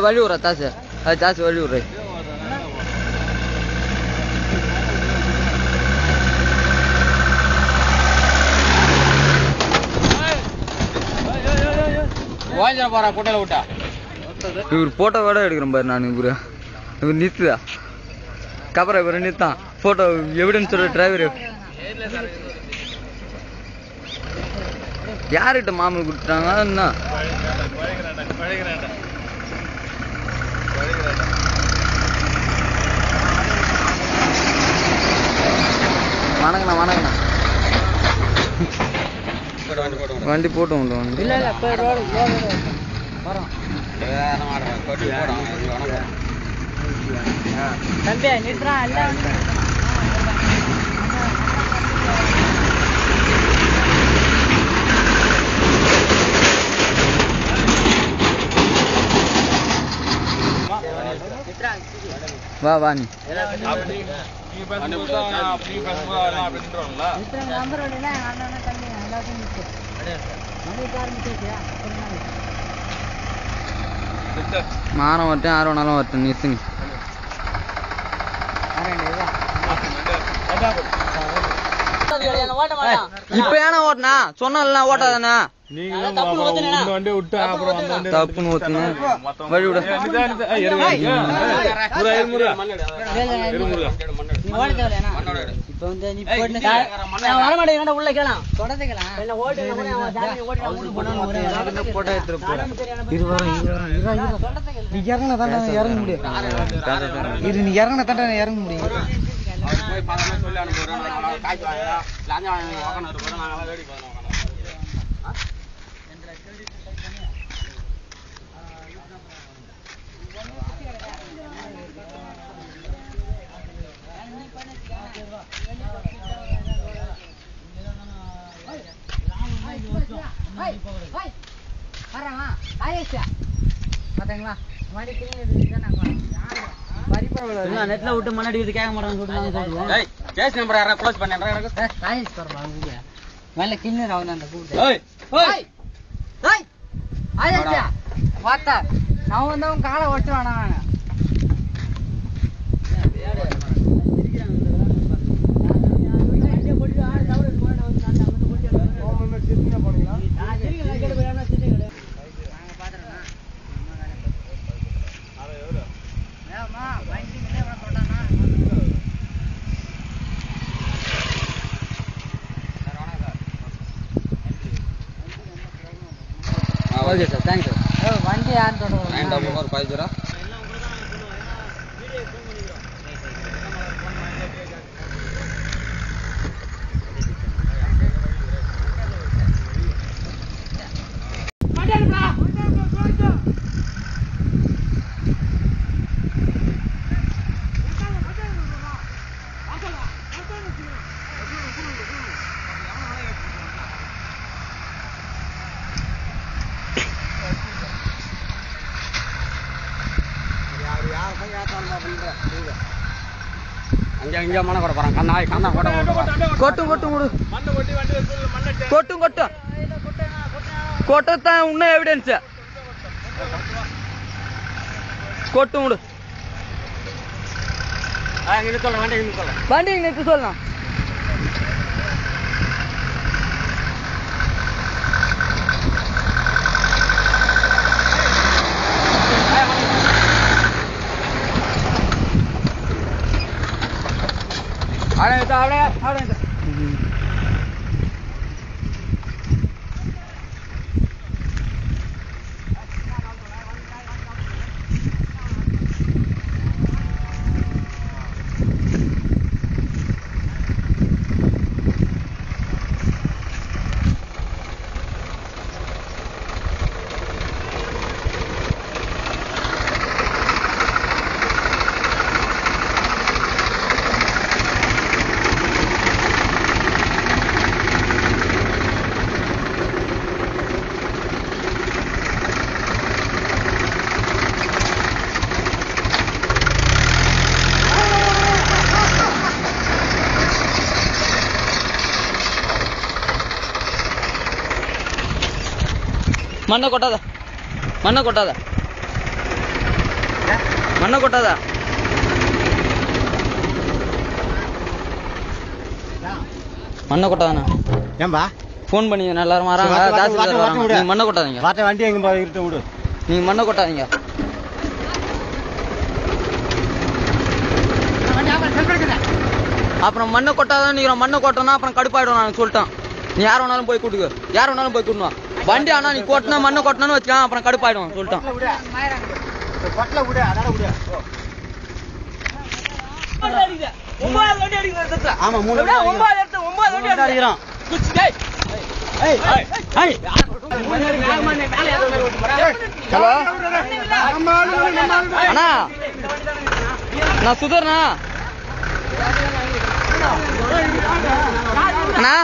வழி விட்றா தாசு தாசு வழி விட்றேன். இவர் போட்டோ விட எடுக்கிறேன் பாரு. நான் இவர் நிறுத்துதா கபரை இவர் நிறுத்தான் போட்டோ எவிடன்ஸ் டிரைவர் யார்கிட்ட மாமூல் கொடுத்துட்டாங்க. என்ன வணக்கண்ணா வணக்கண்ணா. வண்டி போட்டு உண்டு வண்டி வா வா நீ மானம் வரட்டும் யார் வேணாலும் வரட்டும் நிறுத்துங்க. இப்ப ஏன்னா ஓட்டினா சொன்னா ஓட்டாதானே தப்புன்னு ஓட்டுன வழி விட. இறங்க முடியும் இறங்க முடியும். நெட்ல விட்டு முன்னாடி கேட்க மாட்டாங்க. நான் வந்தவன் காலை ஒட்டு வேணாம். Okay sir thanks sir. வண்டி யார் ஒரு 5 கொட்டத்தான் இன்னும் எவிடன்ஸ் கொட்டு விடு. வண்டி நிறுத்த சொல்லலாம். மண்ணை கொட்டாத மண்ணை கொட்டாதா? மண்ணை கொட்டாதாண்ணா. ஏன்பா ஃபோன் பண்ணி எல்லாரும் வராங்க, தாசில்தார் வராங்க. நீங்க மண்ணை கொட்டாதீங்க. வாட்ட வண்டி எங்க இருக்க விடு. நீங்க மண்ணை கொட்டாதீங்க. அப்புறம் மண்ணை கொட்டாதான் நீங்க மண்ணை கொட்டணும், அப்புறம் கடுப்பாயிடும். நான் சொல்லிட்டேன், நீ யார் வேணாலும் போய் கூட்டுக்கு, யார் வேணாலும் போய் கூட்டணும். வண்டி ஆனா நீ கொட்டினா மண்ணை கொட்டணும்னு வச்சுக்கலாம், அப்புறம் கடுப்பாயிடும் சொல்லிட்டேன். ஆமா 3 அடிக்கிறோம். ஹலோ அண்ணா, நான் சுதர்ண்ணா. அண்ணா